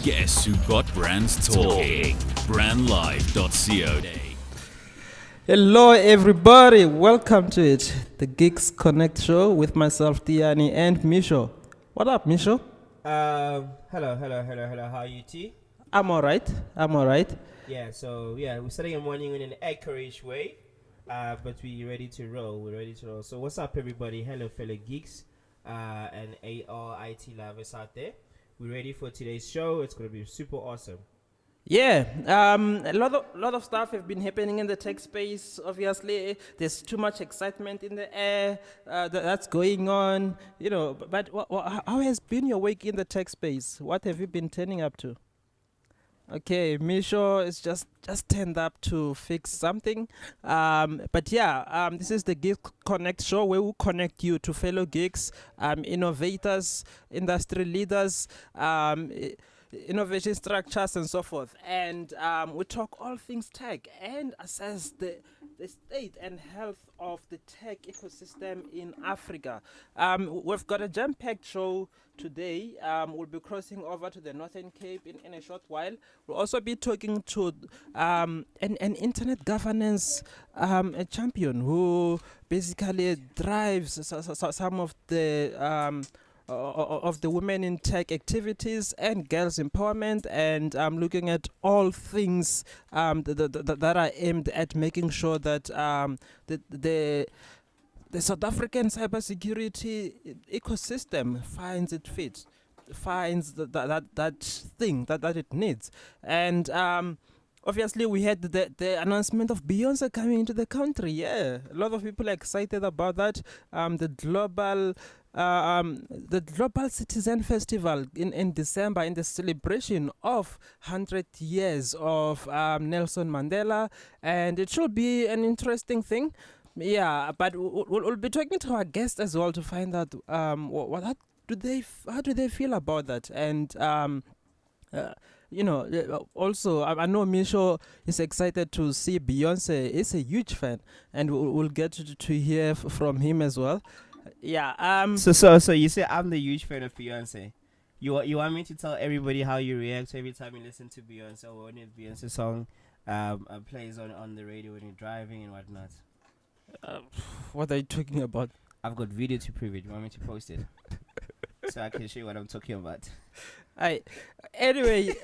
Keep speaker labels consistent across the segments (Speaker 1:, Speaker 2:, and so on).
Speaker 1: Guess who got brands talking? Brandlive.co.
Speaker 2: Hello, everybody. Welcome to it, the Geeks Connect show with myself, Tiyani, and Misho. What up, Misho?
Speaker 3: Hello. How are you, T?
Speaker 2: I'm alright.
Speaker 3: Yeah, we're starting the morning in an encouraged way, but we're ready to roll. So, what's up, everybody? Hello, fellow geeks and AR IT lovers out there. We're ready for today's show. It's going to be super awesome.
Speaker 2: Yeah, a lot of stuff have been happening in the tech space. Obviously, there's too much excitement in the air that's going on. You know, but how has been your week in the tech space? What have you been turning up to? Okay, Misho is just turned up to fix something. This is the Geeks Connect show where we connect you to fellow geeks, innovators, industry leaders, innovation structures and so forth. And we talk all things tech and assess the state and health of the tech ecosystem in Africa. We've got a jam-packed show today. We'll be crossing over to the Northern Cape in a short while. We'll also be talking to an internet governance a champion who basically drives some of the women in tech activities and girls empowerment, and looking at all things that are aimed at making sure that the South African cybersecurity ecosystem finds it fit, finds that thing that it needs. And obviously, we had the announcement of Beyonce coming into the country. Yeah, a lot of people are excited about that. The Global Citizen Festival in December, in the celebration of 100 years of Nelson Mandela, and it should be an interesting thing. Yeah, but we'll be talking to our guests as well to find out how do they feel about that, and also, I know Misho is excited to see Beyonce. He's a huge fan, and we'll get to hear from him as well. Yeah.
Speaker 3: So you say I'm the huge fan of Beyonce. You want me to tell everybody how you react every time you listen to Beyonce or when a Beyonce song plays on the radio when you're driving and whatnot?
Speaker 2: What are you talking about?
Speaker 3: I've got video to prove it. You want me to post it? So I can show you what I'm talking about.
Speaker 2: Anyway,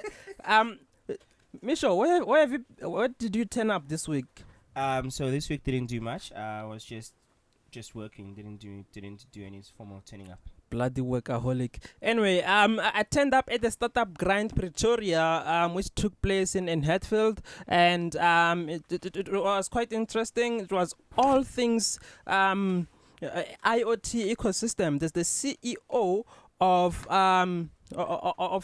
Speaker 2: Misho, where did you turn up this week?
Speaker 3: So this week didn't do much. I was just working. Didn't do any formal turning up.
Speaker 2: Bloody workaholic. Anyway, I turned up at the Startup Grind Pretoria, which took place in Hatfield, and it was quite interesting. It was all things IoT ecosystem. There's the CEO of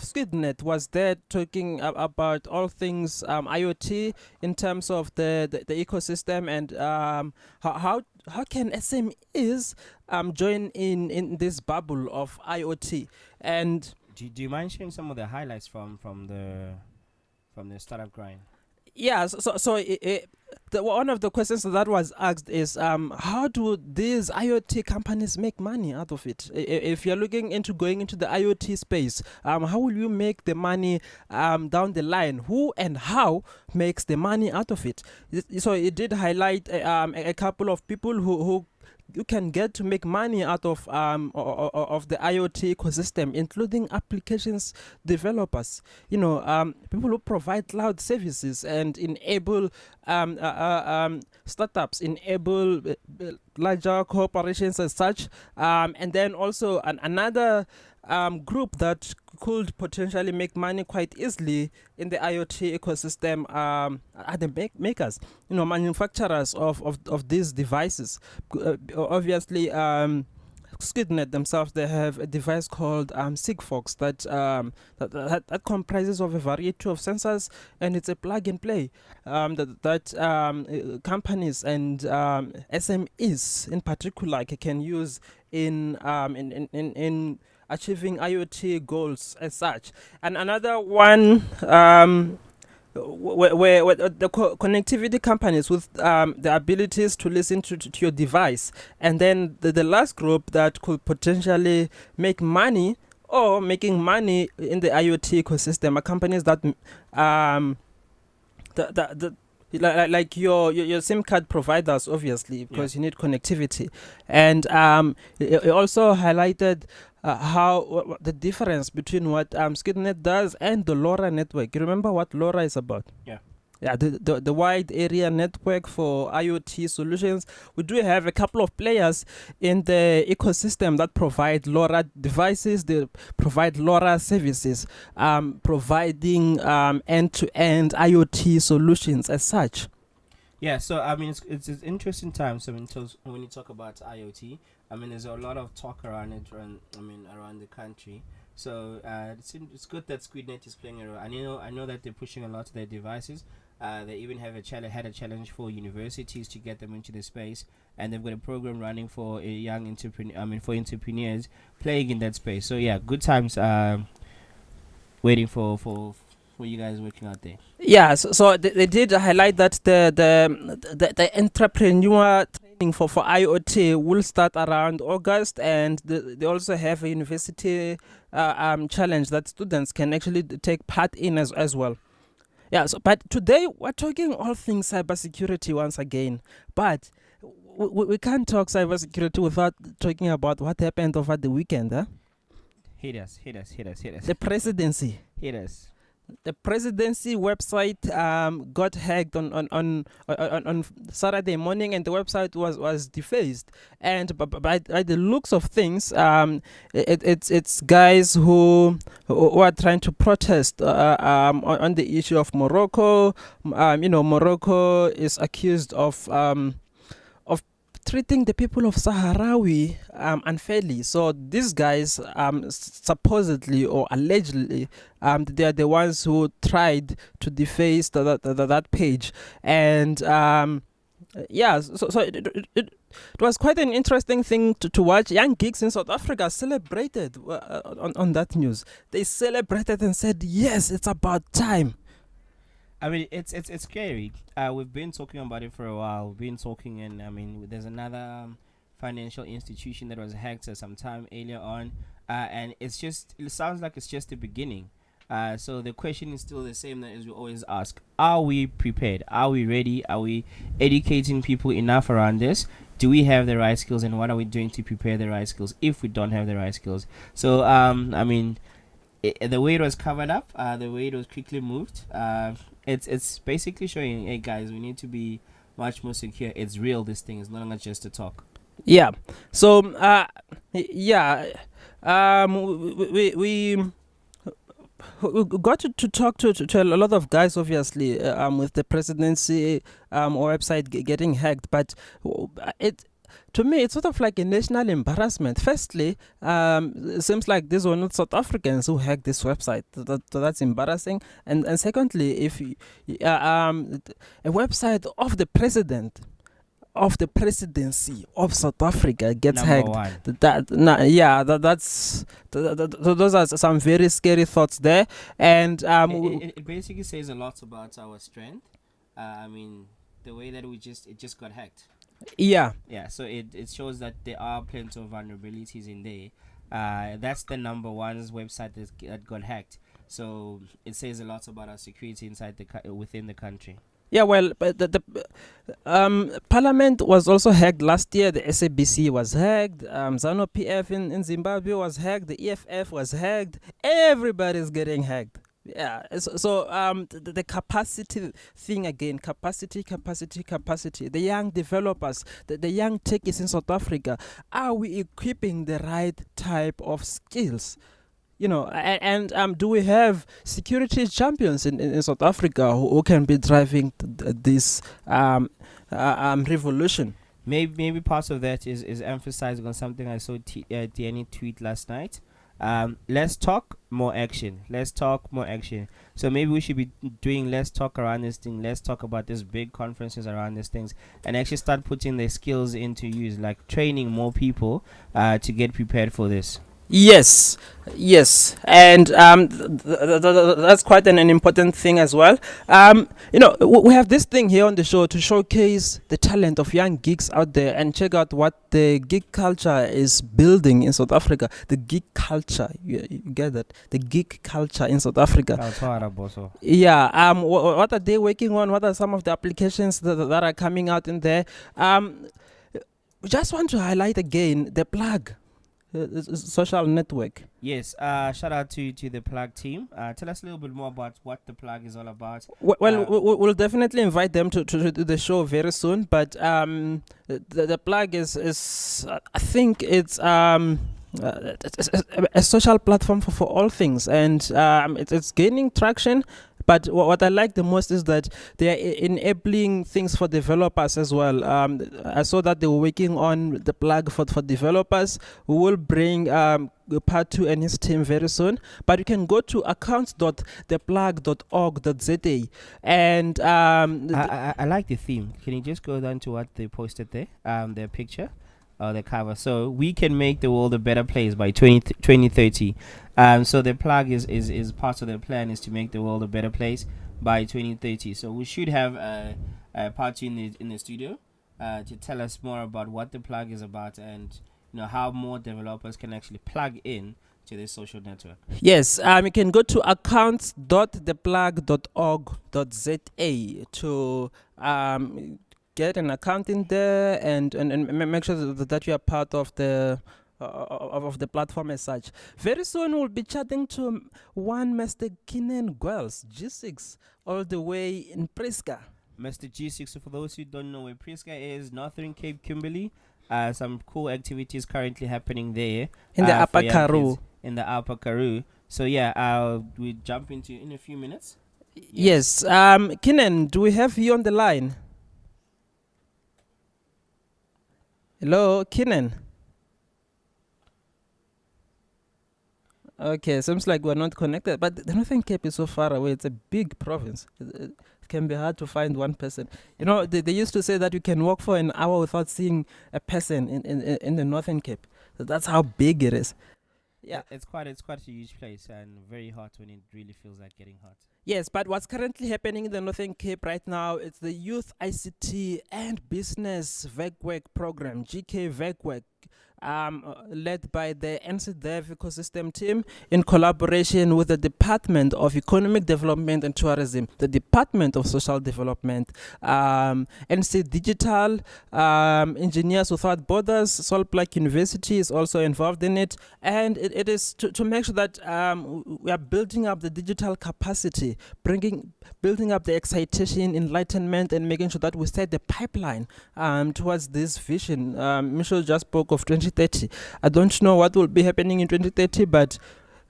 Speaker 2: SquidNet was there talking about all things IoT in terms of the ecosystem, and how can SMEs join in this bubble of IoT. And
Speaker 3: do you mind sharing some of the highlights from the Startup Grind?
Speaker 2: Yeah, one of the questions that was asked is how do these IoT companies make money out of it? If you're looking into going into the IoT space, how will you make the money down the line? Who and how makes the money out of it? So it did highlight a couple of people who you can get to make money out of the IoT ecosystem, including applications developers. People who provide cloud services and enable startups, enable larger corporations as such, and then also another group that could potentially make money quite easily in the IoT ecosystem are the makers, manufacturers of these devices. Obviously, SquidNet themselves, they have a device called Sigfox that comprises of a variety of sensors, and it's a plug and play that companies and SMEs in particular can use in achieving IoT goals as such. And another one where the connectivity companies with the abilities to listen to your device, and then the last group that could potentially make money or making money in the IoT ecosystem are companies that the like your SIM card providers, obviously, because you need connectivity. And it also highlighted how the difference between what SkidNet does and the LoRa network. You remember what LoRa is about? Yeah, the wide area network for IoT solutions. We do have a couple of players in the ecosystem that provide LoRa devices, they provide LoRa services, providing end-to-end IoT solutions as such.
Speaker 3: Yeah, so I mean, it's an interesting time. So when you talk about IoT, I mean, there's a lot of talk around it, around the country. So it's good that SquidNet is playing a role. I know that they're pushing a lot of their devices. They even have had a challenge for universities to get them into the space, and they've got a program running for for entrepreneurs playing in that space. So yeah, good times. Waiting for you guys working out there.
Speaker 2: Yeah, so they did highlight that the entrepreneur training for IoT will start around August, and they also have a university challenge that students can actually take part in as well. Yeah, so but today we're talking all things cybersecurity once again, but we can't talk cybersecurity without talking about what happened over the weekend.
Speaker 3: Hit us.
Speaker 2: The presidency.
Speaker 3: Hit us.
Speaker 2: The presidency website got hacked on Saturday morning, and the website was defaced. And by the looks of things, it's guys who are trying to protest on the issue of Morocco. Morocco is accused of treating the people of Sahrawi unfairly. So these guys supposedly or allegedly they are the ones who tried to deface that page. And so it was quite an interesting thing to watch. Young geeks in South Africa celebrated on that news. They celebrated and said, yes, it's about time.
Speaker 3: I mean, it's scary. We've been talking about it for a while. We've been talking, and I mean, there's another financial institution that was hacked some time earlier on, and it sounds like it's just the beginning. So the question is still the same that as we always ask: are we prepared? Are we ready? Are we educating people enough around this? Do we have the right skills, and what are we doing to prepare the right skills if we don't have the right skills? So I mean, the way it was covered up, the way it was quickly moved, it's basically showing, hey guys, we need to be much more secure. It's real. This thing is no longer just a talk.
Speaker 2: Yeah. So we got to talk to a lot of guys, obviously, with the presidency website getting hacked, but to me, it's sort of like a national embarrassment. Firstly, it seems like these were not South Africans who hacked this website. That's embarrassing. And secondly, if a website of the president of the presidency of South Africa gets
Speaker 3: Number
Speaker 2: hacked,
Speaker 3: one.
Speaker 2: those are some very scary thoughts there. And
Speaker 3: it basically says a lot about our strength. I mean, the way that it just got hacked.
Speaker 2: Yeah.
Speaker 3: So it shows that there are plenty of vulnerabilities in there. That's the number one website that got hacked. So it says a lot about our security within the country.
Speaker 2: Yeah, well, but the Parliament was also hacked last year. The SABC was hacked. ZANU PF in Zimbabwe was hacked. The EFF was hacked. Everybody's getting hacked. Yeah, so the capacity thing again, capacity. The young developers, the young techies in South Africa, are we equipping the right type of skills? And do we have security champions in South Africa who can be driving this revolution?
Speaker 3: Maybe part of that is emphasizing on something I saw Tiyani tweet last night. Let's talk, more action. So maybe we should be doing less talk around this thing. Let's talk about these big conferences around these things and actually start putting their skills into use, like training more people to get prepared for this.
Speaker 2: Yes, yes, and that's quite an important thing as well. We have this thing here on the show to showcase the talent of young geeks out there and check out what the geek culture is building in South Africa. The geek culture, you get that? The geek culture in South Africa. Yeah. What are they working on? What are some of the applications that are coming out in there? We just want to highlight again the plug. Social network.
Speaker 3: Yes, shout out to the plug team. Tell us a little bit more about what the plug is all about.
Speaker 2: We'll definitely invite them to the show very soon. But the plug is I think it's a social platform for all things, and it's gaining traction. But what I like the most is that they are enabling things for developers as well. I saw that they were working on the plug for developers. We will bring part 2 and his team very soon. But you can go to accounts.theplug.org.za. And
Speaker 3: I like the theme. Can you just go down to what they posted there? Their picture. The cover, so we can make the world a better place by 2030. So the plug is part of the plan is to make the world a better place by 2030. So we should have a part 2 in the studio to tell us more about what the plug is about and how more developers can actually plug in to this social network.
Speaker 2: Yes, you can go to accounts.theplug.org.za to get an account in there and make sure that you are part of the platform as such. Very soon we'll be chatting to one Mr. Kinan Gwels, G6, all the way in Priska.
Speaker 3: Mr. G6, so for those who don't know where Priska is, Northern Cape, Kimberley, some cool activities currently happening there.
Speaker 2: In the Upper Karoo.
Speaker 3: In the Upper Karoo. So yeah, we jump into in a few minutes.
Speaker 2: Yes. Kinan, do we have you on the line? Hello, Kinan. Okay, seems like we're not connected. But the Northern Cape is so far away. It's a big province. It can be hard to find one person. They used to say that you can walk for an hour without seeing a person in the Northern Cape. So that's how big it is. Yeah,
Speaker 3: it's quite a huge place and very hot when it really feels like getting hot.
Speaker 2: Yes, but what's currently happening in the Northern Cape right now, it's the Youth ICT and Business VECWEC program, GK VECWEC, led by the NCDEV ecosystem team in collaboration with the Department of Economic Development and Tourism, the Department of Social Development, NC Digital, Engineers Without Borders, Solplak University is also involved in it, and it is to make sure that we are building up the digital capacity, building up the excitation, enlightenment, and making sure that we set the pipeline towards this vision. Michelle just spoke of 2030. I don't know what will be happening in 2030, but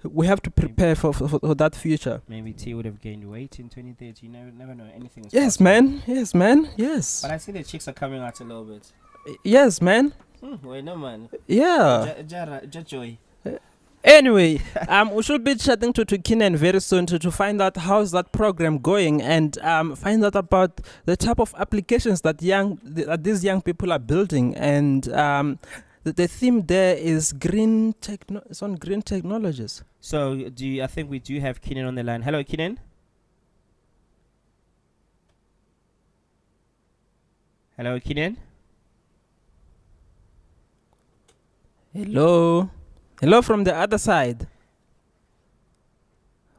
Speaker 2: we have to prepare for that future.
Speaker 3: Maybe T would have gained weight in 2030. You never know anything.
Speaker 2: Yes, possible. Man. Yes, man. Yes.
Speaker 3: But I see the chicks are coming out a little bit.
Speaker 2: Yes, man.
Speaker 3: Wait, no, man.
Speaker 2: Yeah.
Speaker 3: Joy.
Speaker 2: Anyway, we should be chatting to Kinan very soon to find out how's that program going and find out about the type of applications that these young people are building. And the theme there is it's on green technologies.
Speaker 3: So I think we do have Kinan on the line. Hello, Kinan. Hello, Kinan.
Speaker 2: Hello from the other side.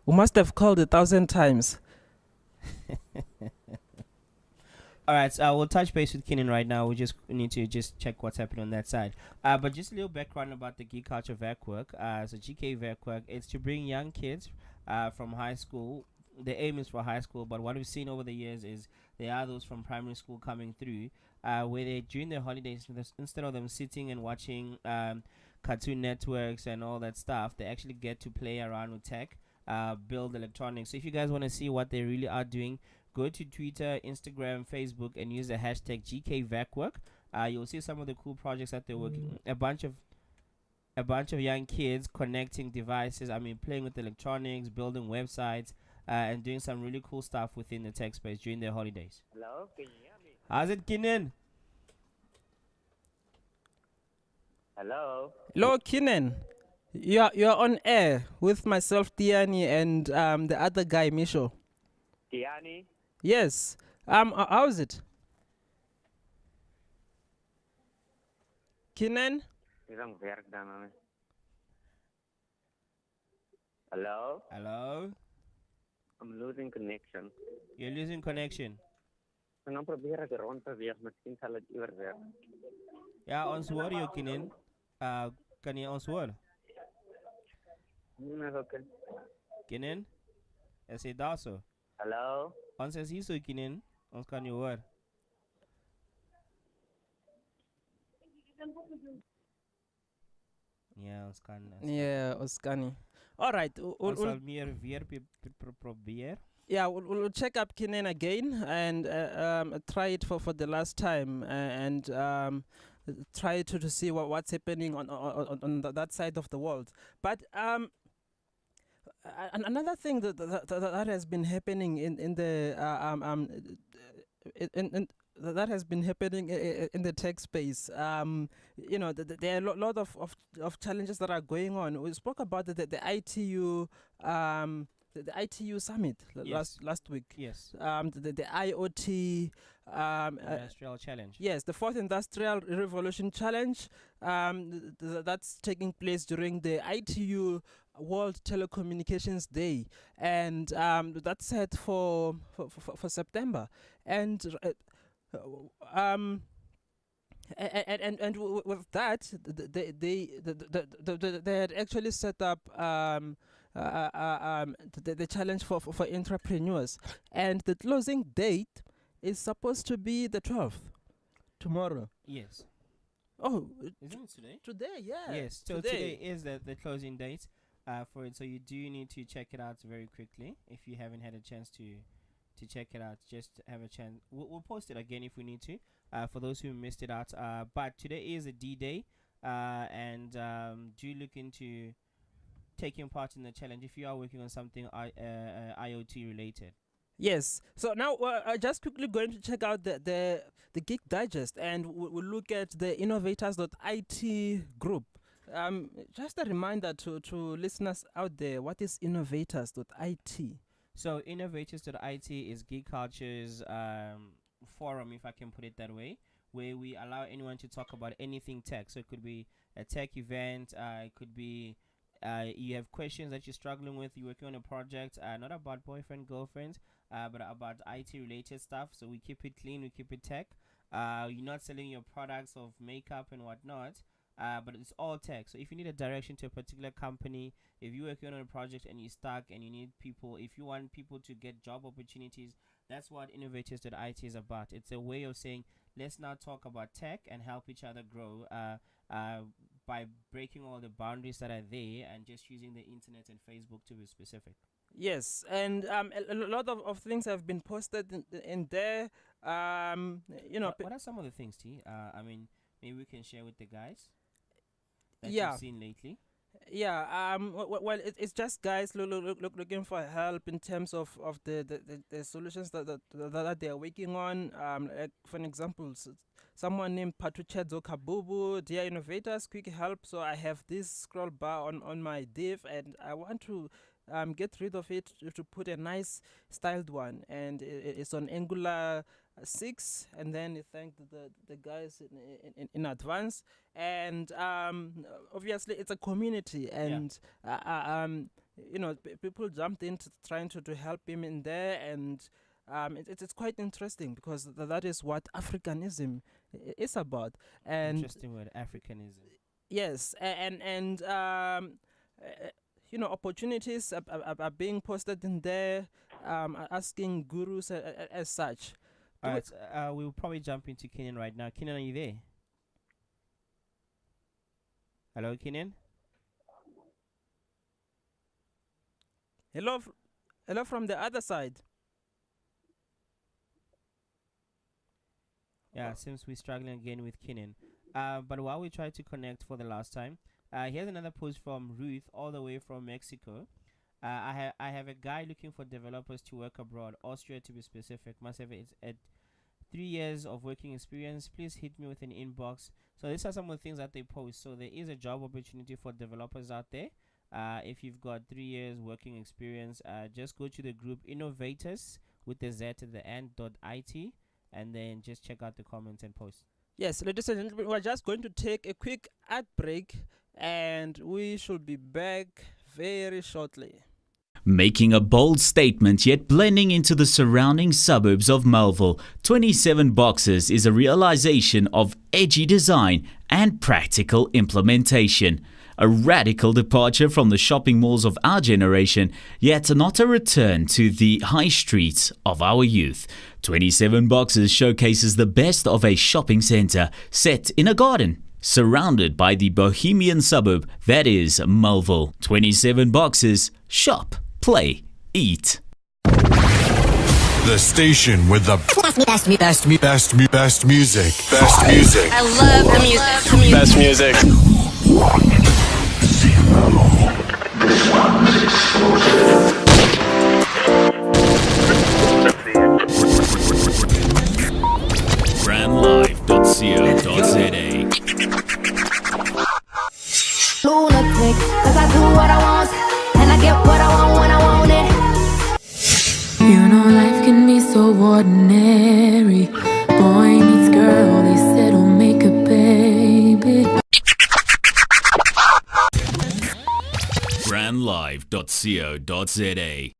Speaker 2: We must have called 1,000 times.
Speaker 3: All right, so we'll touch base with Kinan right now. We just need to check what's happening on that side. But just a little background about the Geek Culture VECWEC. So GK VECWEC, it's to bring young kids from high school. The aim is for high school, but what we've seen over the years is there are those from primary school coming through where they, during their holidays, instead of them sitting and watching Cartoon Networks and all that stuff, they actually get to play around with tech, build electronics. So if you guys want to see what they really are doing, go to Twitter, Instagram, Facebook, and use the hashtag GKVECWEC. You'll see some of the cool projects that they're working. A bunch of young kids connecting devices. Playing with electronics, building websites, and doing some really cool stuff within the tech space during their holidays.
Speaker 4: Hello, can you hear me?
Speaker 3: How's it, Kinan?
Speaker 4: Hello.
Speaker 2: Hello, Kinan. You're on air with myself, Tiyani, and the other guy, Misho.
Speaker 4: Tiyani,
Speaker 2: Yes. How's it? Kinan?
Speaker 4: isang werk dan man. Hello?
Speaker 3: Hello?
Speaker 4: I'm losing connection.
Speaker 3: You're losing connection.
Speaker 4: Ek gaan probeer ek rond beweeg, miskien sal dit iewers werk.
Speaker 3: Ja, ons hoor jou, Kinin. Kan jy ons hoor?
Speaker 4: Is okay.
Speaker 3: Kinin? Is jy daar so?
Speaker 4: Hallo?
Speaker 3: Ons is hier so, Kinin. Ons kan jou hoor. Ja, ons kan.
Speaker 2: Yeah, Oskani. All right.
Speaker 3: Ons sal meer weer probeer.
Speaker 2: Yeah, we'll check up Kinan again and try it for the last time and try to see what's happening on that side of the world. But another thing that has been happening in the that has been happening in the tech space. There are a lot of challenges that are going on. We spoke about the ITU. The ITU summit last week.
Speaker 3: Yes.
Speaker 2: The IoT
Speaker 3: Industrial challenge.
Speaker 2: Yes, the fourth industrial revolution challenge that's taking place during the ITU World Telecommunications Day, and that's set for September, and with that, they had actually set up the challenge for entrepreneurs, and the closing date is supposed to be the 12th, tomorrow.
Speaker 3: Yes.
Speaker 2: Oh,
Speaker 3: Isn't it today?
Speaker 2: today, yeah.
Speaker 3: Yes. So today is the closing date for it. So you do need to check it out very quickly if you haven't had a chance to check it out. Just have a chance. We'll post it again if we need to. For those who missed it out. But today is a D-Day, and do look into taking part in the challenge if you are working on something IoT related.
Speaker 2: Yes. So now just quickly going to check out the Geek Digest, and we'll look at the innovators.it group. Just a reminder to listeners out there, what is innovators.it?
Speaker 3: So innovators.it is Geek Culture's forum, if I can put it that way, where we allow anyone to talk about anything tech. So it could be a tech event, it could be you have questions that you're struggling with, you're working on a project, not about boyfriend, girlfriend, but about IT related stuff. So we keep it clean, we keep it tech. You're not selling your products of makeup and whatnot, but it's all tech. So if you need a direction to a particular company, if you're working on a project and you're stuck and you need people, if you want people to get job opportunities, that's what innovators.it is about. It's a way of saying, let's now talk about tech and help each other grow by breaking all the boundaries that are there and just using the internet and Facebook to be specific.
Speaker 2: Yes, and a lot of things have been posted in there.
Speaker 3: What are some of the things, T? I mean, maybe we can share with the guys that
Speaker 2: Yeah.
Speaker 3: you've seen lately.
Speaker 2: Yeah, well, it's just guys looking for help in terms of the solutions that they are working on. Like for an example, someone named Patuchedzo Kabubu, dear innovators, quick help. So I have this scroll bar on my div, and I want to get rid of it to put a nice styled one, and it's on Angular 6, and then you thank the guys in advance, and obviously it's a community, and people jumped in trying to help him in there, and it's quite interesting because that is what Africanism is about. And
Speaker 3: Interesting word, Africanism.
Speaker 2: yes, and opportunities are being posted in there, asking gurus as such.
Speaker 3: All right, we'll probably jump into Kenan right now. Kenan, are you there? Hello, Kenan?
Speaker 2: Hello from the other side.
Speaker 3: Yeah, seems we're struggling again with Kenan. But while we try to connect for the last time, here's another post from Ruth, all the way from Mexico. I have a guy looking for developers to work abroad, Austria to be specific. Must have 3 years of working experience, please hit me with an inbox. So these are some of the things that they post. So there is a job opportunity for developers out there. If you've got 3 years working experience, just go to the group Innovators with the Z at the end .it, and then just check out the comments and posts.
Speaker 2: Yes, ladies and gentlemen, we're just going to take a quick ad break, and we should be back very shortly.
Speaker 1: Making a bold statement yet blending into the surrounding suburbs of Melville, 27 Boxes is a realization of edgy design and practical implementation. A radical departure from the shopping malls of our generation, yet not a return to the high streets of our youth. 27 Boxes showcases the best of a shopping centre set in a garden, surrounded by the bohemian suburb that is Melville. 27 Boxes, shop, play, eat.
Speaker 5: The station with the best music. Best music.
Speaker 6: I love the music.
Speaker 7: Best music.
Speaker 1: BrandLife.co.za.
Speaker 8: Lunatic, 'cause I do what I want, and I get what I want when I want it. You know life can be so ordinary. Boy meets girl, they said don't make a baby.
Speaker 1: BrandLife.co.za.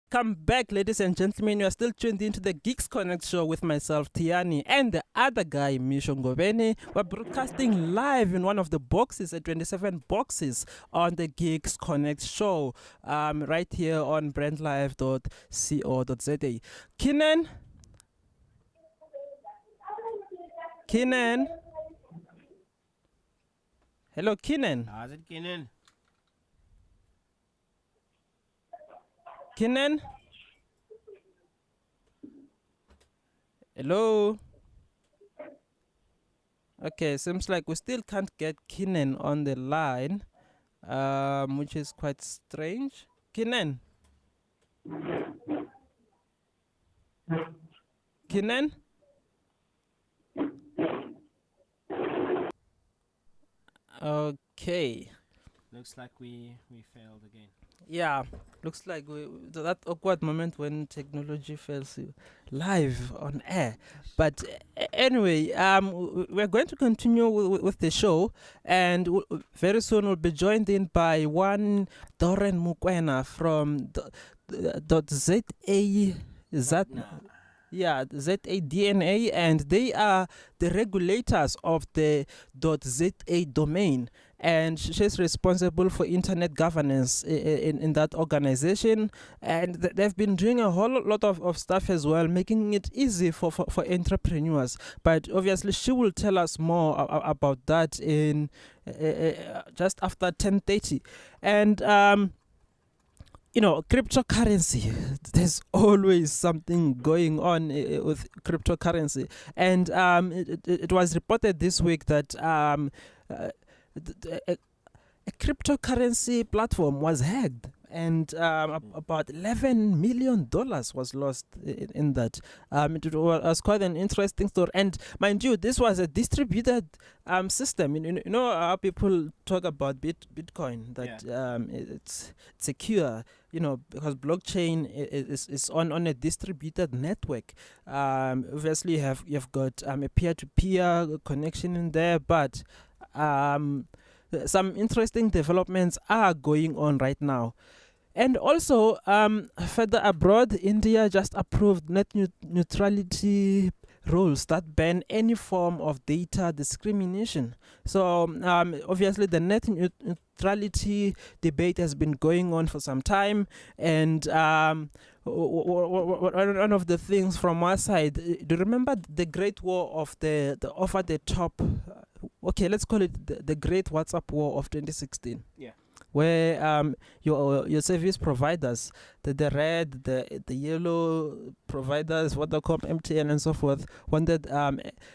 Speaker 2: Come back, ladies and gentlemen. You are still tuned into the Geeks Connect show with myself, Tiyani, and the other guy, Ngoveni. We're broadcasting live in one of the boxes at 27 Boxes on the Geeks Connect show, right here on brandlife.co.za. Kenan? Hello, Kenan.
Speaker 3: How's it, Kenan?
Speaker 2: Kenan? Hello? Okay, seems like we still can't get Kenan on the line, which is quite strange. Kenan? Kenan? Okay.
Speaker 3: Looks like we failed again.
Speaker 2: Yeah, looks like that awkward moment when technology fails you live on air. But anyway, we're going to continue with the show, and very soon we'll be joined in by one Doren Mukwena from dotZADNA. Yeah, dotZADNA, and they are the regulators of the .za domain, and she's responsible for internet governance in that organization, and they've been doing a whole lot of stuff as well, making it easy for entrepreneurs. But obviously she will tell us more about that in just after 10:30. And you know, cryptocurrency, there's always something going on with cryptocurrency. And it was reported this week that a cryptocurrency platform was hacked. and about $11 million was lost in that. It was quite an interesting story. And mind you, this was a distributed system. You know how people talk about Bitcoin, that it's secure, because blockchain is on a distributed network. Obviously, you've got a peer-to-peer connection in there, but some interesting developments are going on right now. And also, further abroad, India just approved net neutrality rules that ban any form of data discrimination. So, obviously, the net neutrality debate has been going on for some time. And one of the things from our side, do you remember the Great War of the over the top? Okay, let's call it the Great WhatsApp War of 2016.
Speaker 3: Yeah.
Speaker 2: Where your service providers, the red, the yellow providers, Vodacom, MTN, and so forth, wanted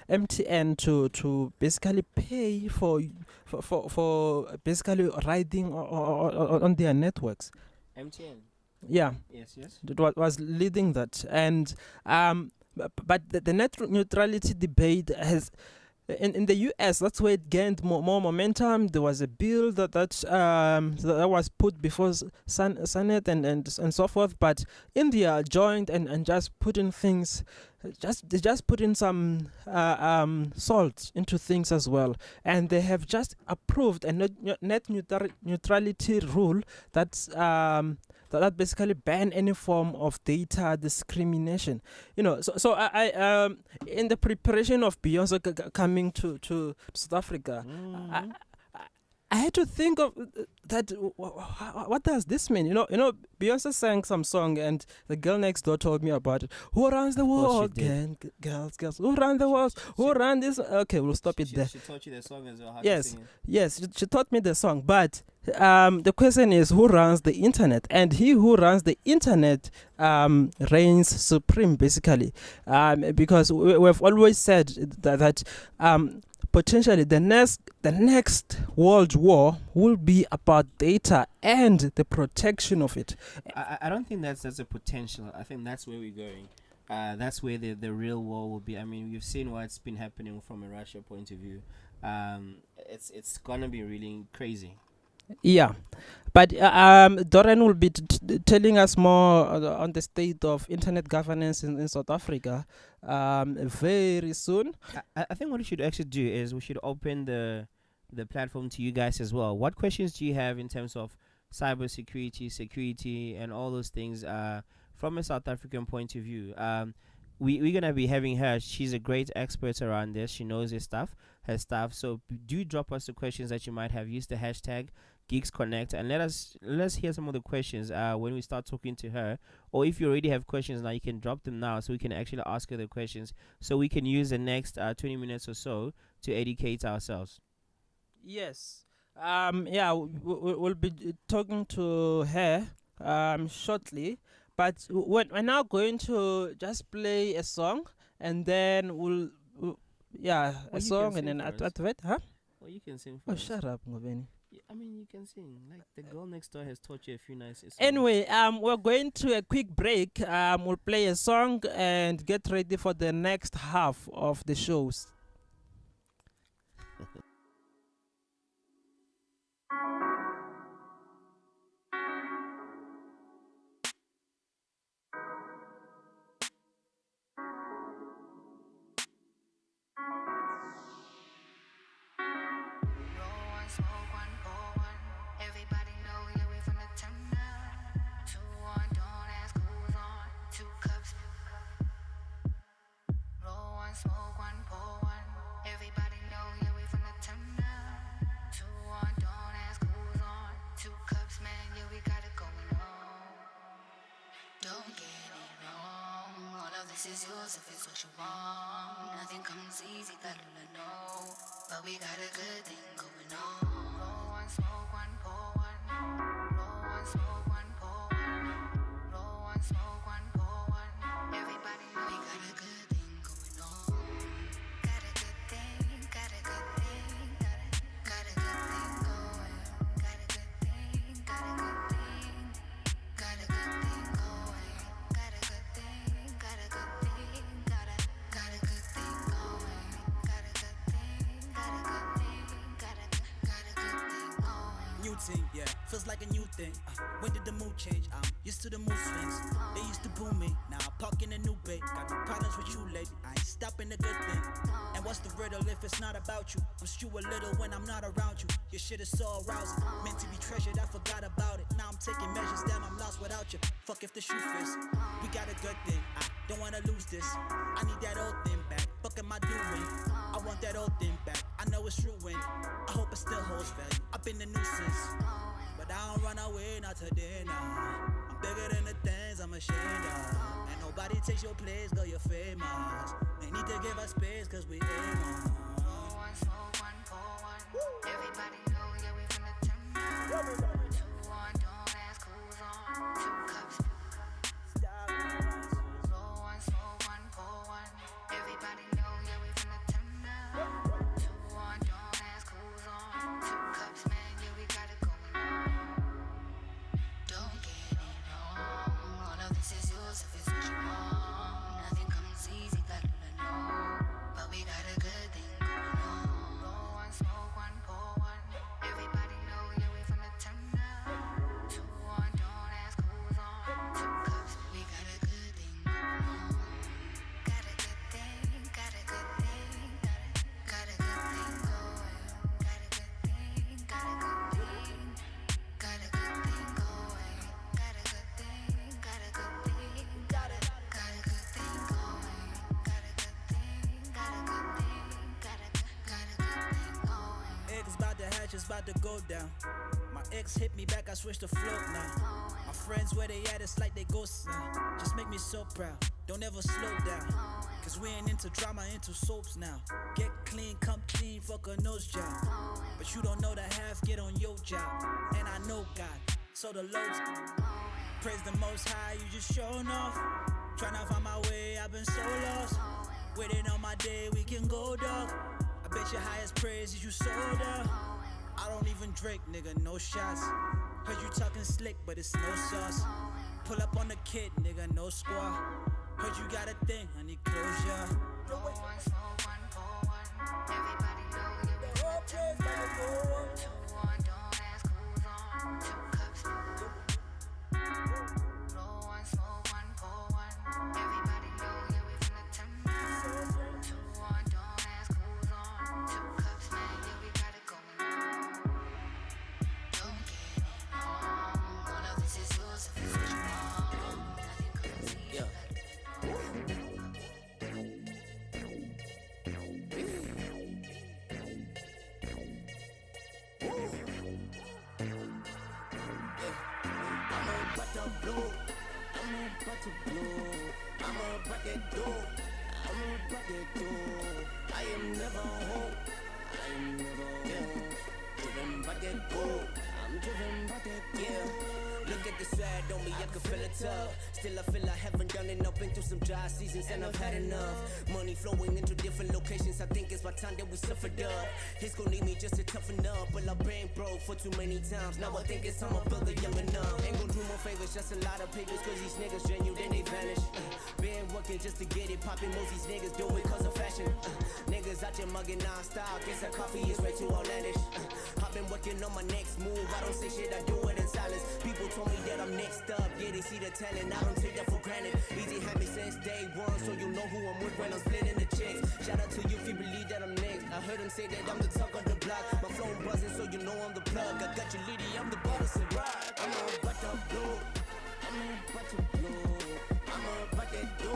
Speaker 2: MTN to basically pay for basically riding on their networks.
Speaker 3: MTN.
Speaker 2: Yeah.
Speaker 3: Yes.
Speaker 2: It was leading that, and but the net neutrality debate has. In the US, that's where it gained more momentum. There was a bill that was put before Senate and so forth. But India joined and just put in things, just put in some salt into things as well. And they have just approved a net neutrality rule that's that basically ban any form of data discrimination. So I in the preparation of Beyonce coming to South Africa, I had to think of that. What does this mean? Beyonce sang some song, and the girl next door told me about it. Who runs the world? Girls. Who run the world? Who run this? Okay, we'll stop it there.
Speaker 3: She taught you the song as well. How
Speaker 2: Yes,
Speaker 3: to sing it.
Speaker 2: yes, she taught me the song. But the question is, who runs the internet? And he who runs the internet reigns supreme, basically, because we've always said that potentially the next world war will be about data and the protection of it.
Speaker 3: I don't think that's a potential. I think that's where we're going. That's where the real war will be. I mean, we've seen what's been happening from a Russia point of view. It's gonna be really crazy.
Speaker 2: Yeah, but Doran will be telling us more on the state of internet governance in South Africa very soon.
Speaker 3: I think what we should actually do is we should open the platform to you guys as well. What questions do you have in terms of cybersecurity, security, and all those things from a South African point of view? We're gonna be having her. She's a great expert around this. She knows her stuff. So do drop us the questions that you might have. Use the hashtag Geeks Connect and let us hear some of the questions when we start talking to her. Or if you already have questions now, you can drop them now so we can actually ask her the questions, so we can use the next 20 minutes or so to educate ourselves.
Speaker 2: Yes. We'll be talking to her shortly. But we're now going to just play a song, and then we'll a song and then advert, huh?
Speaker 3: Well, you can sing for
Speaker 2: Oh,
Speaker 3: us.
Speaker 2: shut up, Ngoveni.
Speaker 3: I mean, you can sing. Like, the girl next door has taught you a few nice songs.
Speaker 2: Anyway, we're going to a quick break. We'll play a song and get ready for the next half of the shows.
Speaker 8: This is yours if it's what you want. Nothing comes easy, gotta know. But we got a good thing going on. Roll one, smoke one, pour one. Roll one, smoke one, pour one. Roll one, smoke one, pour one. Everybody know we got a good thing going on. Got a good thing, got a good thing, got a good thing going. Got a good thing, got a good thing.
Speaker 6: routine, yeah. Feels like a new thing. When did the mood change? I'm used to the mood swings. They used to boo me, now I'm parking a new bait. Got no problems with you, lady. I ain't stopping the good thing. And what's the riddle if it's not about you? I'm stew a little when I'm not around you. Your shit is so arousing, meant to be treasured. I forgot about it. Now I'm taking measures. Damn, I'm lost without you. Fuck if the shoe fits. We got a good thing. I don't wanna lose this. I need that old thing back. Fuck am I doing? I want that old thing back. I know it's ruined. I hope it still holds value. I've been the nuisance, but I don't run away, not today, nah. I'm bigger than the things I'm ashamed of. And nobody takes your place, girl, you're famous. They need to give us space, cause we aim on.
Speaker 8: Roll one, smoke one, pour one. Everybody know, yeah, we finna turn up. 2 on, don't ask who's on. 2 cups. Roll one, smoke one, pour one. Everybody know, yeah, we finna turn up. 2 on, don't ask who's on. 2 cups, man, yeah, we got it going on. Don't get it wrong. All of this is yours if it's what you want. Nothing comes easy, gotta know. But we got a good thing going on. Roll one, smoke one, pour one. Everybody know, yeah, we finna turn up. 2 on, don't ask who's on. 2 cups, we got a good thing going on. Got a good thing, got a good thing, got a good thing going. Got a good thing, got a good thing, got a good thing going. Got a good thing, got a good thing, got a good thing going. Got a good thing, got a good thing, got a good thing going.
Speaker 6: Eggs about to hatch, it's about to go down. My ex hit me back, I switched to float now. My friends where they at, it's like they ghosts now. Just make me so proud, don't ever slow down. Cause we ain't into drama, into soaps now. Get clean, come clean, fuck a nose job. But you don't know the half, get on your job. And I know God, so the lows. Praise the most high, you just showing off. Tryna find my way, I've been so lost. Waiting on my day, we can go, dog. I bet your highest praise is you sold up. I don't even drink, nigga, no shots. Heard you talking slick, but it's no sauce. Pull up on the kid, nigga, no squad. Heard you got a thing, I need closure.
Speaker 8: Roll one, smoke one, pour one. Everybody know, yeah, we finna turn up. 2 on, don't ask who's on. 2 cups. Roll one, smoke one, pour one. Everybody know, yeah, we finna turn up. 2 on, don't ask who's on. 2 cups, man, yeah, we got it going on. Don't get it wrong. All of this is yours if it's what you want. Nothing comes easy.
Speaker 6: Yeah.
Speaker 7: I am never home. I am never home. Driven by that gold. I'm driven by that gold. Look at the side on me, I can feel it tough. Still I feel I haven't done enough. Been through some dry seasons and I've had enough. Money flowing into different locations. I think it's by time that we suffered up. It's gonna need me just to toughen up. But I've been broke for too many times. Now I think it's time I build a young enough. Ain't gon' do more favors, just a lot of papers. Cause these niggas genuine, then they vanish. Been working just to get it poppin'. Most these niggas do it cause of fashion. Niggas out here mugging non-stop. Guess that coffee is way too outlandish. I've been working on my next move. I don't say shit, I do it in silence. People told me that I'm next up. Yeah, they see the talent, I don't take that for granted. Easy had me since day one, so you know who I'm with when I'm splitting the checks. Shout out to you if you believe that I'm next. I heard them say that I'm the talk of the block. My phone buzzing, so you know I'm the plug. I got you litty, I'm the boss and rock. I'm about to blow. I'm about to blow. I'm about to do.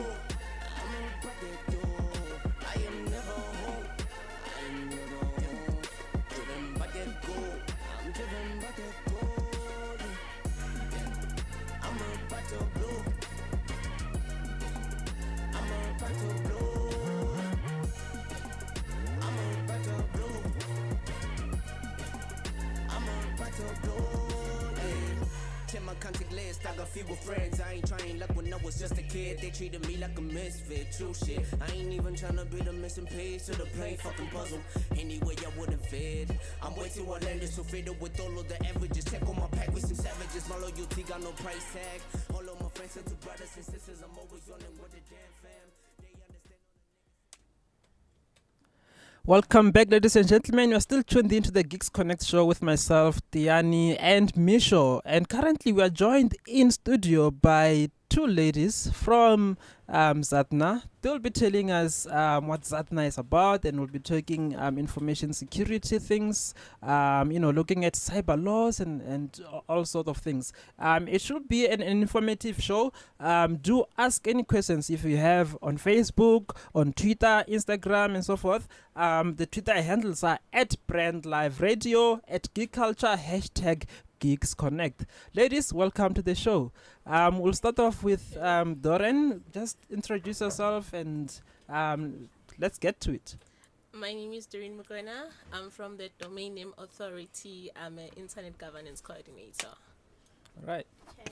Speaker 7: I'm about to do. I am never home. I am never home. Driven by that gold. I'm driven by that gold. I'm about to blow. I'm about to blow. I'm about to blow. I'm about to blow. Yeah. Check my contact list, I got few friends. I ain't trying luck when I was just a kid. They treated me like a misfit, true shit. I ain't even tryna be the missing piece to the plain fucking puzzle. Anyway, I wouldn't fit. I'm way too outlandish, so fitted with all of the averages. Check on my pack with some savages. My loyalty got no price tag. All of my friends are two brothers and sisters. I'm always running with the damn fam. They understand.
Speaker 2: Welcome back, ladies and gentlemen. You're still tuned into the Geeks Connect show with myself, Tiyani, and Misho. And currently, we are joined in studio by two ladies from dotZADNA. They'll be telling us what dotZADNA is about, and we'll be talking information security things, looking at cyber laws and all sort of things. It should be an informative show. Do ask any questions if you have on Facebook, on Twitter, Instagram, and so forth. The Twitter handles are @BrandLiveRadio, @GeekCulture, #Geeks Connect. Ladies, welcome to the show. We'll start off with Doren. Just introduce yourself and let's get to it.
Speaker 9: My name is Doreen Mugwena. I'm from the Domain Name Authority. I'm an Internet Governance Coordinator.
Speaker 2: All right.
Speaker 10: Okay.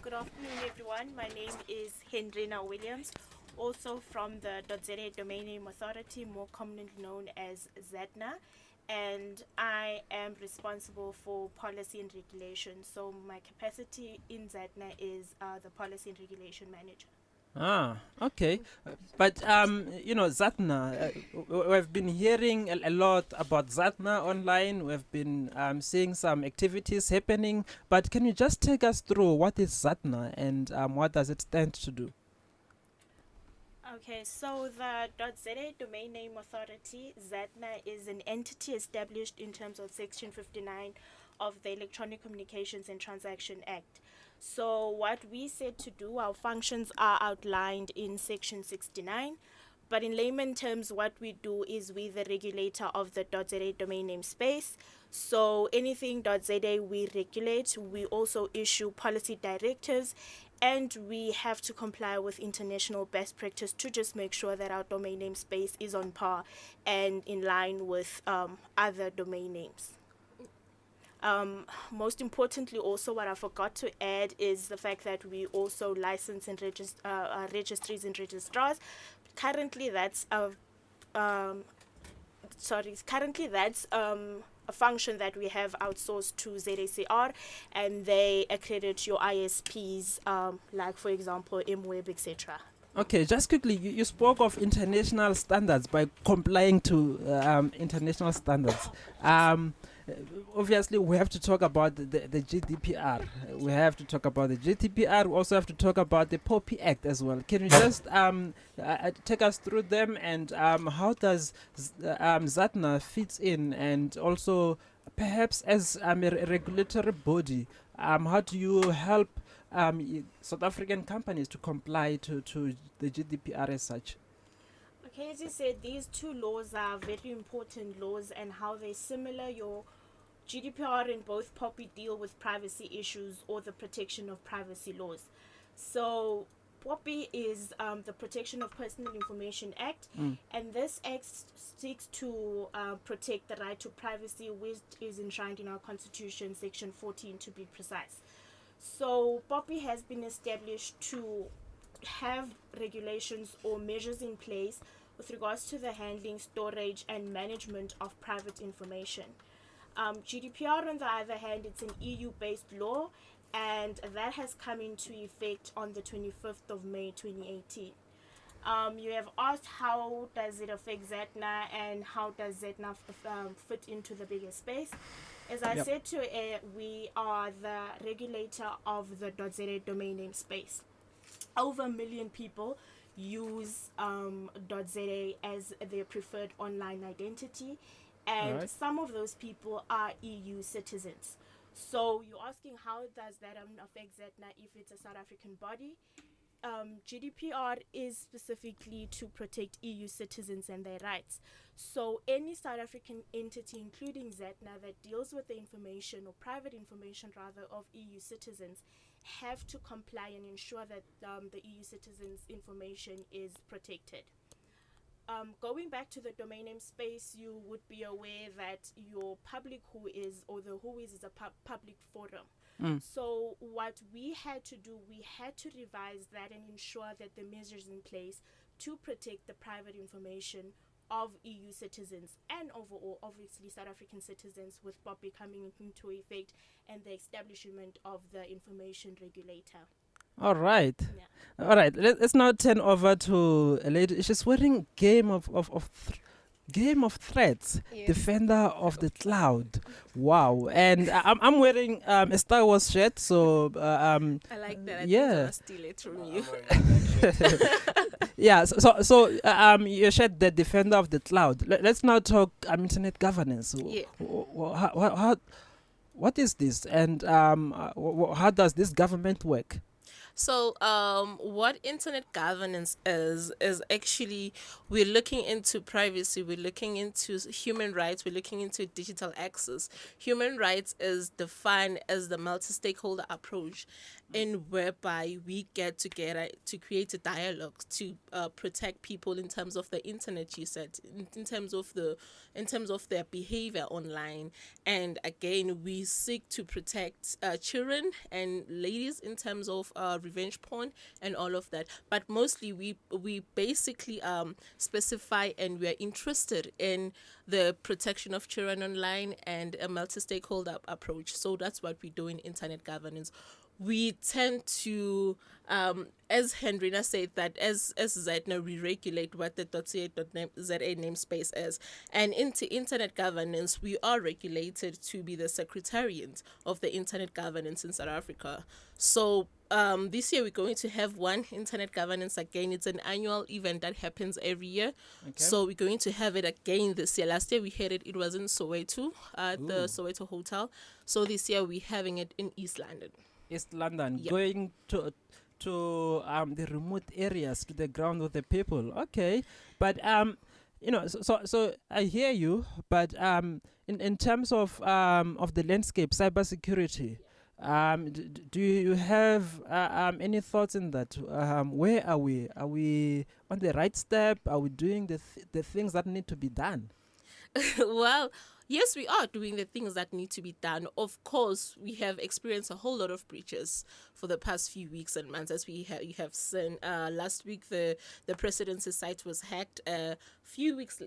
Speaker 10: Good afternoon, everyone. My name is Hendrina Williams, also from the dotZADNA Domain Name Authority, more commonly known as dotZADNA. And I am responsible for policy and regulation. So my capacity in dotZADNA is the policy and regulation manager.
Speaker 2: Okay. But, dotZADNA, we've been hearing a lot about dotZADNA online. We've been seeing some activities happening. But can you just take us through what is dotZADNA and what does it stand to do?
Speaker 10: Okay, so the dotZADNA Domain Name Authority, dotZADNA, is an entity established in terms of Section 59 of the Electronic Communications and Transaction Act. So what we said to do, our functions are outlined in Section 69, but in layman terms, what we do is we're the regulator of the dotZADNA domain name space. So anything dotZADNA we regulate, we also issue policy directives, and we have to comply with international best practice to just make sure that our domain name space is on par and in line with other domain names. Most importantly, also what I forgot to add is the fact that we also license and registries and registrars. Currently, that's a function that we have outsourced to ZACR, and they accredit your ISPs, like for example MWeb, etc.
Speaker 2: Okay, just quickly, you spoke of international standards by complying to international standards. Obviously, we have to talk about the GDPR. We have to talk about the GDPR. We also have to talk about the POPI Act as well. Can you just take us through them, and how does dotZADNA fits in, and also perhaps as a regulatory body, how do you help South African companies to comply to the GDPR as such?
Speaker 10: Okay, as you said, these two laws are very important laws, and how they're similar. Your GDPR and both POPI deal with privacy issues or the protection of privacy laws. So POPI is the Protection of Personal Information Act, and this act seeks to protect the right to privacy, which is enshrined in our Constitution, Section 14 to be precise. So POPI has been established to have regulations or measures in place with regards to the handling, storage, and management of private information. GDPR, on the other hand, it's an EU-based law, and that has come into effect on the 25th of May 2018. You have asked how does it affect dotZADNA and how does dotZADNA fit into the bigger space. As I said to we are the regulator of the dotZADNA domain name space. Over 1 million people use dotZADNA as their preferred online identity, and some of those people are EU citizens. So you're asking how does that affect dotZADNA if it's a South African body? GDPR is specifically to protect EU citizens and their rights. So any South African entity, including dotZADNA, that deals with the information or private information rather of EU citizens, have to comply and ensure that the EU citizens' information is protected. Going back to the domain name space, you would be aware that your public whois or the whois is a public forum. So what we had to do, we had to revise that and ensure that the measures in place to protect the private information of EU citizens and overall, obviously, South African citizens, with POPI coming into effect and the establishment of the information regulator.
Speaker 2: All right. All right. Let's now turn over to a lady. She's wearing game of Game of Threats,
Speaker 9: Yes.
Speaker 2: Defender of the Cloud. Wow. And I'm wearing a Star Wars shirt, so
Speaker 9: I like that. I think
Speaker 2: yeah.
Speaker 9: I'll steal it from you.
Speaker 2: Yeah, you said the Defender of the Cloud. Let's now talk internet governance.
Speaker 9: Yeah.
Speaker 2: What is this, and how does this government work?
Speaker 9: So, what internet governance is actually we're looking into privacy, we're looking into human rights, we're looking into digital access. Human rights is defined as the multi-stakeholder approach, in whereby we get together to create a dialogue to protect people in terms of the internet usage, in terms of their behavior online, and again we seek to protect children and ladies in terms of revenge porn and all of that. But mostly we basically specify and we're interested in the protection of children online and a multi-stakeholder approach. So that's what we do in internet governance. We tend to, as Hendrina said, that as ZADNA, we regulate what the .za namespace is. And into internet governance, we are regulated to be the secretariat of the internet governance in South Africa. So this year we're going to have one internet governance again. It's an annual event that happens every year. Okay. So we're going to have it again this year. Last year we had it. It was in Soweto, at the Soweto Hotel. So this year we're having it in East London.
Speaker 2: East London,
Speaker 9: Yep.
Speaker 2: going to the remote areas, to the ground of the people. Okay, but so I hear you, but in terms of the landscape, cybersecurity, do you have any thoughts in that? Where are we? Are we on the right step? Are we doing the things that need to be done?
Speaker 9: Well, yes, we are doing the things that need to be done. Of course, we have experienced a whole lot of breaches for the past few weeks and months, as you have seen. Last week, the presidency site was hacked. A few weeks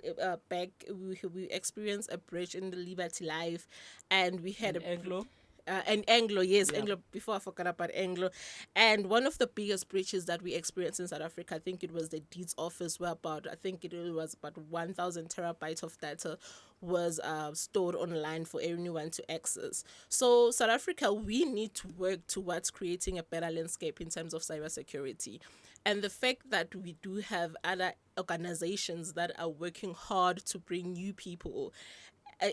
Speaker 9: back, we experienced a breach in the Liberty Live, and we had
Speaker 2: Anglo.
Speaker 9: And Anglo, yes, yeah. Anglo, before I forgot about Anglo. And one of the biggest breaches that we experienced in South Africa, I think it was the Deeds Office, where it was about 1,000 terabytes of data was stored online for anyone to access. So South Africa, we need to work towards creating a better landscape in terms of cybersecurity. And the fact that we do have other organizations that are working hard to bring new people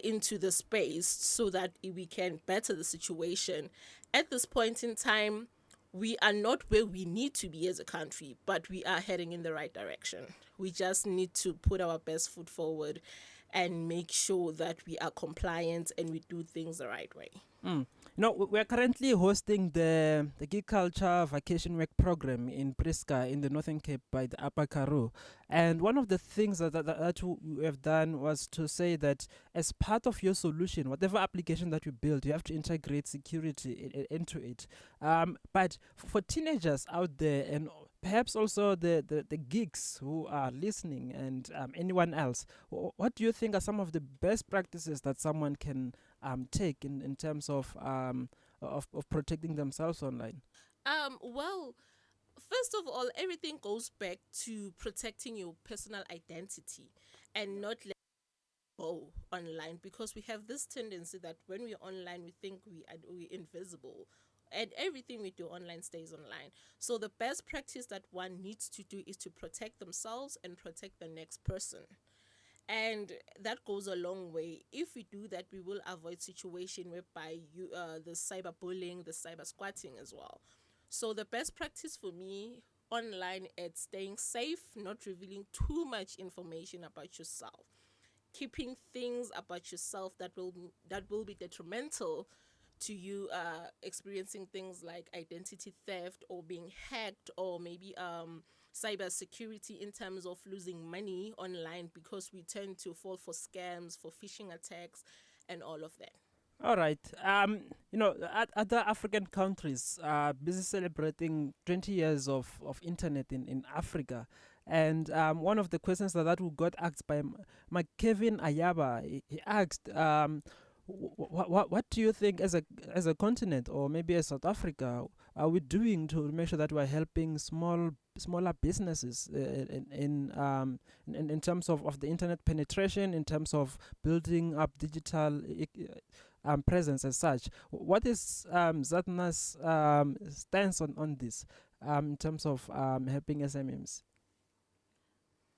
Speaker 9: into the space so that we can better the situation. At this point in time, we are not where we need to be as a country, but we are heading in the right direction. We just need to put our best foot forward and make sure that we are compliant and we do things the right way.
Speaker 2: No, we're currently hosting the Geek Culture Vacation Work Program in Priska in the Northern Cape by the Upper Karoo. And one of the things that we have done was to say that as part of your solution, whatever application that you build, you have to integrate security into it. But for teenagers out there, and perhaps also the geeks who are listening, and anyone else, what do you think are some of the best practices that someone can take in terms of protecting themselves online?
Speaker 9: Well, first of all, everything goes back to protecting your personal identity and not let go online, because we have this tendency that when we're online, we think we're invisible. And everything we do online stays online. So the best practice that one needs to do is to protect themselves and protect the next person. And that goes a long way. If we do that, we will avoid situation whereby the cyberbullying, the cyber squatting as well. So the best practice for me online is staying safe, not revealing too much information about yourself, keeping things about yourself that will be detrimental to you experiencing things like identity theft or being hacked, or maybe cyber security in terms of losing money online, because we tend to fall for scams, for phishing attacks, and all of that.
Speaker 2: All right. Other African countries are busy celebrating 20 years of internet in Africa. And one of the questions that we got asked by Kevin Ayaba, he asked, what do you think as a continent, or maybe as South Africa, are we doing to make sure that we're helping small smaller businesses in terms of the internet penetration, in terms of building up digital presence as such. What is dotZADNA's stance on this in terms of helping SMEs?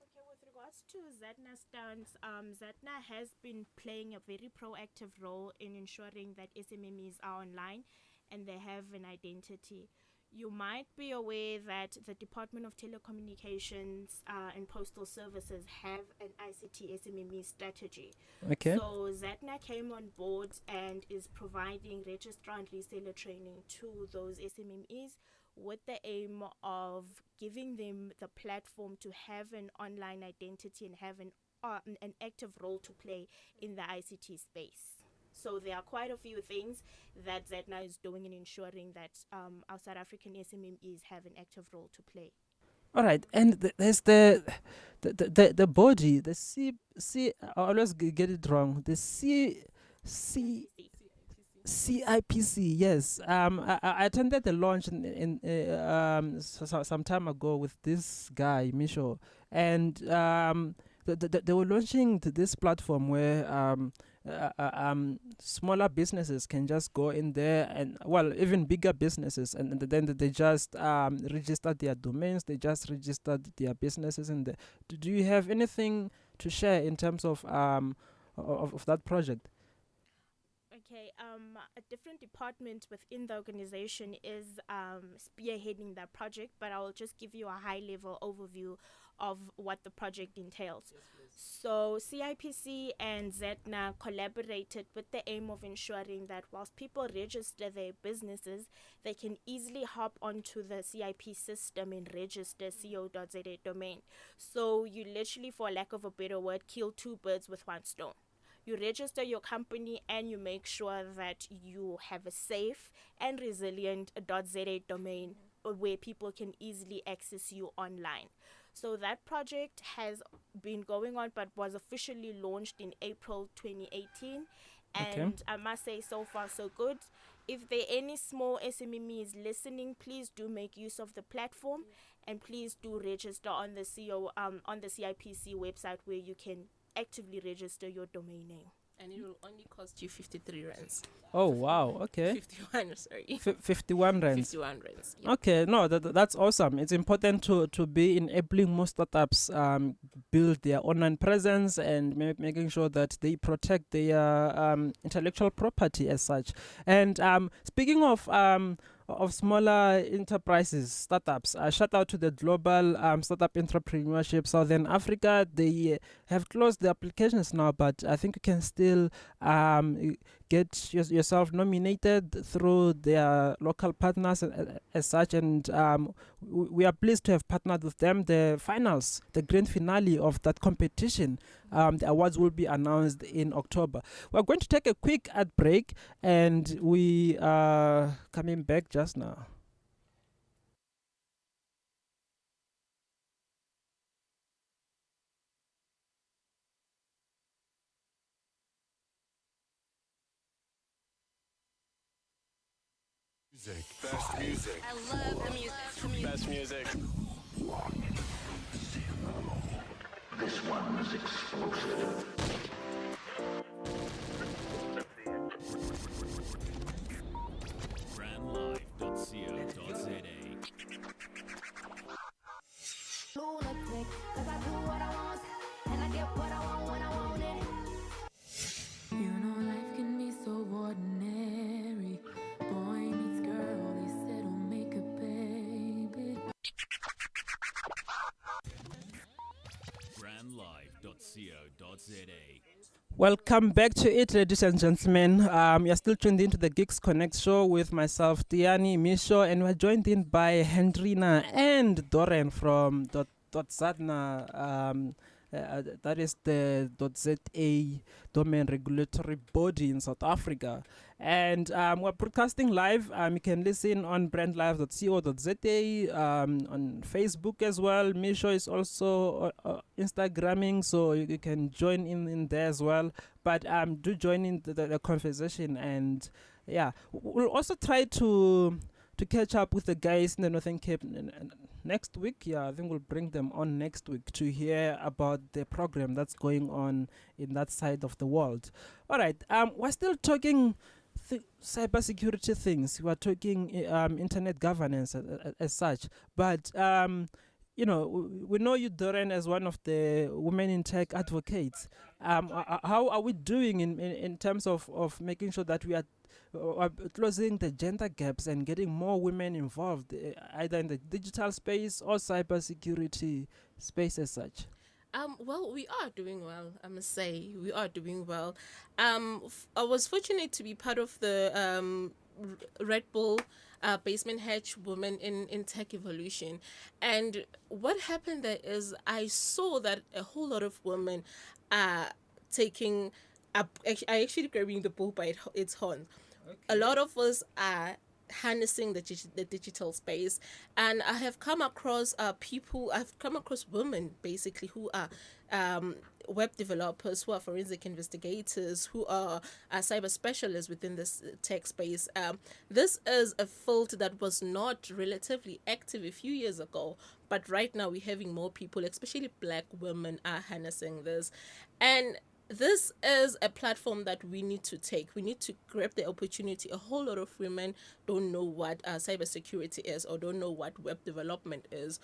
Speaker 10: Okay, with regards to dotZADNA's stance, dotZADNA has been playing a very proactive role in ensuring that SMEs are online and they have an identity. You might be aware that the Department of Telecommunications and Postal Services have an ICT SME strategy.
Speaker 2: Okay.
Speaker 10: So dotZADNA came on board and is providing registrar and reseller training to those SMEs with the aim of giving them the platform to have an online identity and have an active role to play in the ICT space. So there are quite a few things that dotZADNA is doing in ensuring that our South African SMEs have an active role to play.
Speaker 2: All right, and there's the body, the I always get it wrong. The CIPC, yes. I attended the launch some time ago with this guy, Misho, and they were launching this platform where smaller businesses can just go in there, and even bigger businesses, and then they just register their domains, they just register their businesses in there. Do you have anything to share in terms of that project?
Speaker 10: Okay, a different department within the organization is spearheading that project, but I will just give you a high-level overview of what the project entails. Yes, so CIPC and dotZADNA collaborated with the aim of ensuring that whilst people register their businesses, they can easily hop onto the CIP system and register co.za domain. So you literally, for lack of a better word, kill two birds with one stone. You register your company and you make sure that you have a safe and resilient .za domain where people can easily access you online. So that project has been going on but was officially launched in April 2018. And I must say, so far so good. If there are any small SMEs listening, please do make use of the platform and please do register on the CIPC website where you can actively register your domain name.
Speaker 9: And it will only cost you 53 rands.
Speaker 2: Oh, wow. Okay.
Speaker 9: 51, sorry.
Speaker 2: 51 rands.
Speaker 9: 51 rands. Yep.
Speaker 2: Okay, no, that's awesome. It's important to be enabling more startups build their online presence and making sure that they protect their intellectual property as such. And speaking of smaller enterprises, startups, shout out to the Global Startup Entrepreneurship Southern Africa. They have closed the applications now, but I think you can still get yourself nominated through their local partners as such, and we are pleased to have partnered with them. The finals, the grand finale of that competition, the awards will be announced in October. We're going to take a quick ad break, and we are coming back just now.
Speaker 5: Best music.
Speaker 9: I love the music.
Speaker 11: Best music.
Speaker 12: This one is explosive.
Speaker 1: brandlife.co.za.
Speaker 8: Lunatic, 'cause I do what I want, and I get what I want when I want it. You know life can be so ordinary. Boy meets girl, they said, "Oh, make a baby."
Speaker 1: brandlife.co.za.
Speaker 2: Welcome back to it, ladies and gentlemen. You're still tuned into the Geeks Connect show with myself, Tiyani, Misho, and we're joined in by Hendrina and Doren from dotZADNA. That is the .za domain regulatory body in South Africa. And we're broadcasting live. You can listen on brandlife.co.za, on Facebook as well. Misho is also Instagramming, so you can join in there as well. But do join in the conversation. And yeah, we'll also try to catch up with the guys in the Northern Cape next week. Yeah, I think we'll bring them on next week to hear about the program that's going on in that side of the world. All right. We're still talking cybersecurity things. We're talking internet governance as such. But we know you, Doreen, as one of the women in tech advocates. How are we doing in terms of making sure that we are closing the gender gaps and getting more women involved, either in the digital space or cybersecurity space as such?
Speaker 9: Well, we are doing well, I must say. We are doing well. I was fortunate to be part of the Red Bull Basement Hatch Women in Tech Evolution. And what happened there is I saw that a whole lot of women are taking up, actually grabbing the bull by its horn. Okay. A lot of us are harnessing the digital space, and I have come across women basically who are web developers, who are forensic investigators, who are cyber specialists within this tech space. This is a field that was not relatively active a few years ago, but right now we're having more people, especially Black women, are harnessing this. And this is a platform that we need to take. We need to grab the opportunity. A whole lot of women don't know what cybersecurity is or don't know what web development is.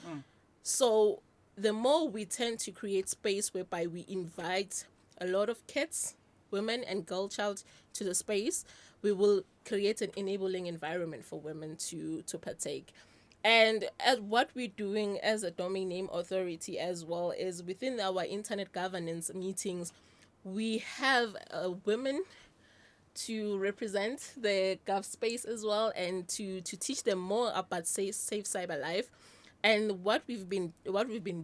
Speaker 9: So the more we tend to create space whereby we invite a lot of kids, women and girl child to the space, we will create an enabling environment for women to partake. And what we're doing as a domain name authority as well is within our internet governance meetings, we have women to represent the gov space as well, and to teach them more about safe cyber life. And what we've been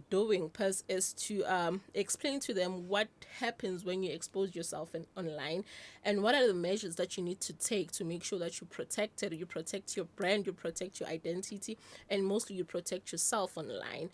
Speaker 9: doing is to explain to them what happens when you expose yourself online, and what are the measures that you need to take to make sure that you protect it, you protect your brand, you protect your identity, and mostly you protect yourself online.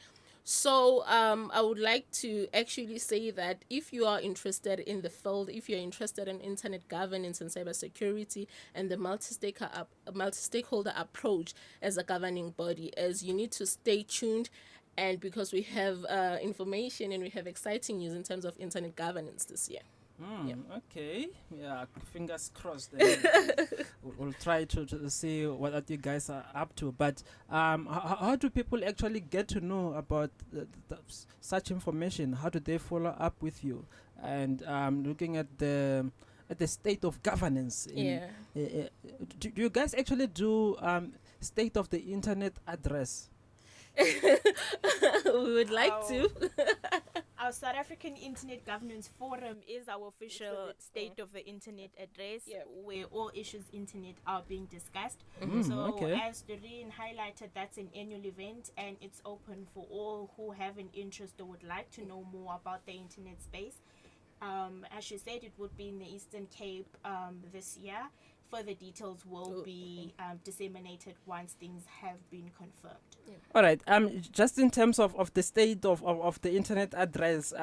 Speaker 9: So I would like to actually say that if you are interested in the field, if you're interested in internet governance and cybersecurity and the multi-stakeholder approach as a governing body, is you need to stay tuned, and because we have information and we have exciting news in terms of internet governance this year.
Speaker 2: Okay. Yeah, fingers crossed. We'll try to see what you guys are up to. But how do people actually get to know about such information? How do they follow up with you? And looking at the state of governance. Do you guys actually do state of the internet address?
Speaker 9: We would like to.
Speaker 10: Our South African Internet Governance Forum is our official state of the internet address, where all issues internet are being discussed. As Doreen highlighted, that's an annual event, and it's open for all who have an interest or would like to know more about the internet space. As she said, it would be in the Eastern Cape this year. Further details will be disseminated once things have been confirmed.
Speaker 2: All right. Just in terms of the state of the internet address,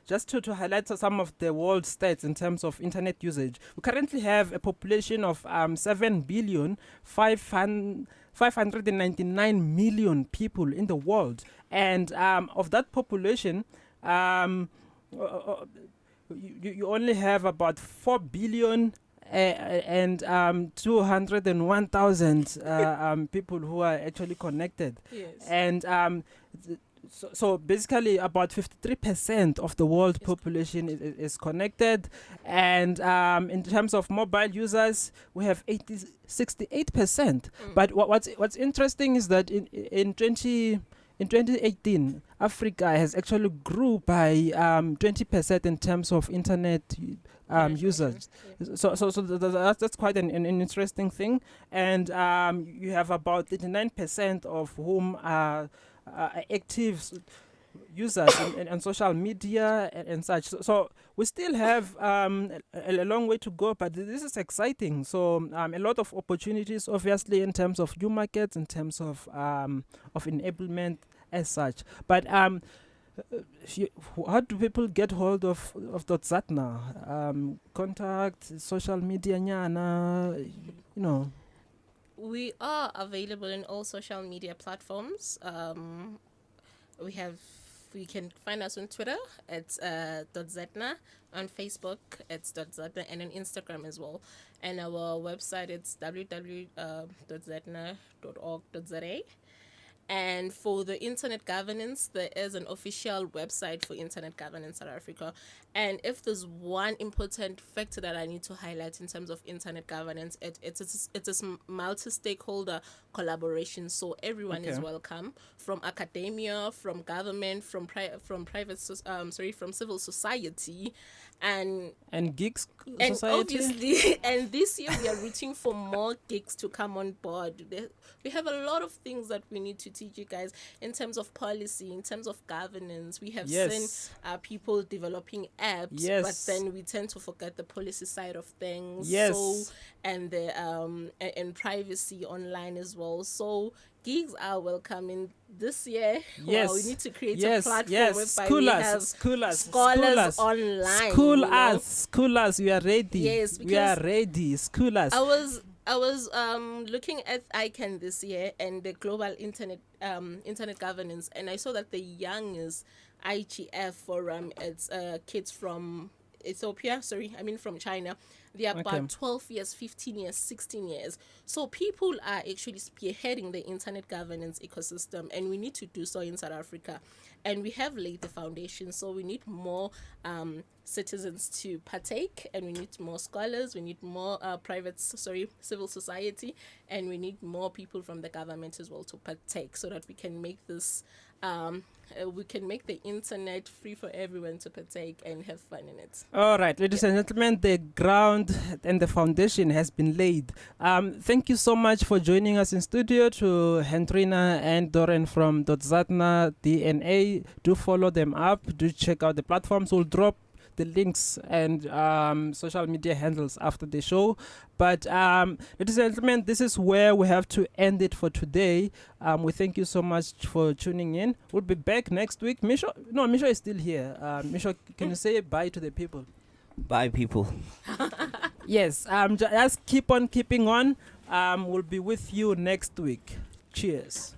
Speaker 2: just to highlight some of the world stats in terms of internet usage, we currently have a population of 7,599,000,000 people in the world, and of that population, you only have about 4 billion. And 201,000 people who are actually connected.
Speaker 9: Yes.
Speaker 2: And so basically about 53% of the world population is connected. And in terms of mobile users, we have 68%. But what's interesting is that in 2018, Africa has actually grew by 20% in terms of internet users. So that's quite an interesting thing. And you have about 39% of whom are active users on social media and such. So we still have a long way to go, but this is exciting. So a lot of opportunities, obviously, in terms of new markets, in terms of enablement as such. But how do people get hold of dotZADNA? Contact, social media, nyana,
Speaker 9: We are available in all social media platforms. We can find us on Twitter. It's dotZADNA. On Facebook, it's dotZADNA, and on Instagram as well. And our website, it's www.dotZADNA.org.za. And for the internet governance, there is an official website for internet governance South Africa. And if there's one important factor that I need to highlight in terms of internet governance, it's a multi-stakeholder collaboration. So everyone is welcome, from academia, from government, from civil society, and
Speaker 2: Geeks
Speaker 9: and
Speaker 2: Society.
Speaker 9: obviously, and this year we are rooting for more gigs to come on board. We have a lot of things that we need to teach you guys in terms of policy, in terms of governance. We have seen people developing apps, but then we tend to forget the policy side of things. So, and the and privacy online as well. So gigs are welcoming this year. Wow, we need to create a platform whereby we have scholars online.
Speaker 2: School us. We are ready.
Speaker 9: Yes,
Speaker 2: we are ready. School us.
Speaker 9: I was looking at ICANN this year and the global internet governance, and I saw that the youngest IGF forum, it's kids from Ethiopia, from China. They are about 12 years, 15 years, 16 years. So people are actually spearheading the internet governance ecosystem, and we need to do so in South Africa. And we have laid the foundation, so we need more citizens to partake, and we need more scholars, we need more civil society, and we need more people from the government as well to partake, so that we can make this we can make the internet free for everyone to partake and have fun in it.
Speaker 2: All right, ladies and gentlemen, the ground and the foundation has been laid. Thank you so much for joining us in studio, to Hendrina and Doran from dotZADNA DNA. Do follow them up. Do check out the platforms. We'll drop the links and social media handles after the show. But ladies and gentlemen, this is where we have to end it for today. We thank you so much for tuning in. We'll be back next week. Misho is still here. Misho, can you say bye to the people?
Speaker 3: Bye, people.
Speaker 2: Yes, just keep on keeping on. We'll be with you next week. Cheers.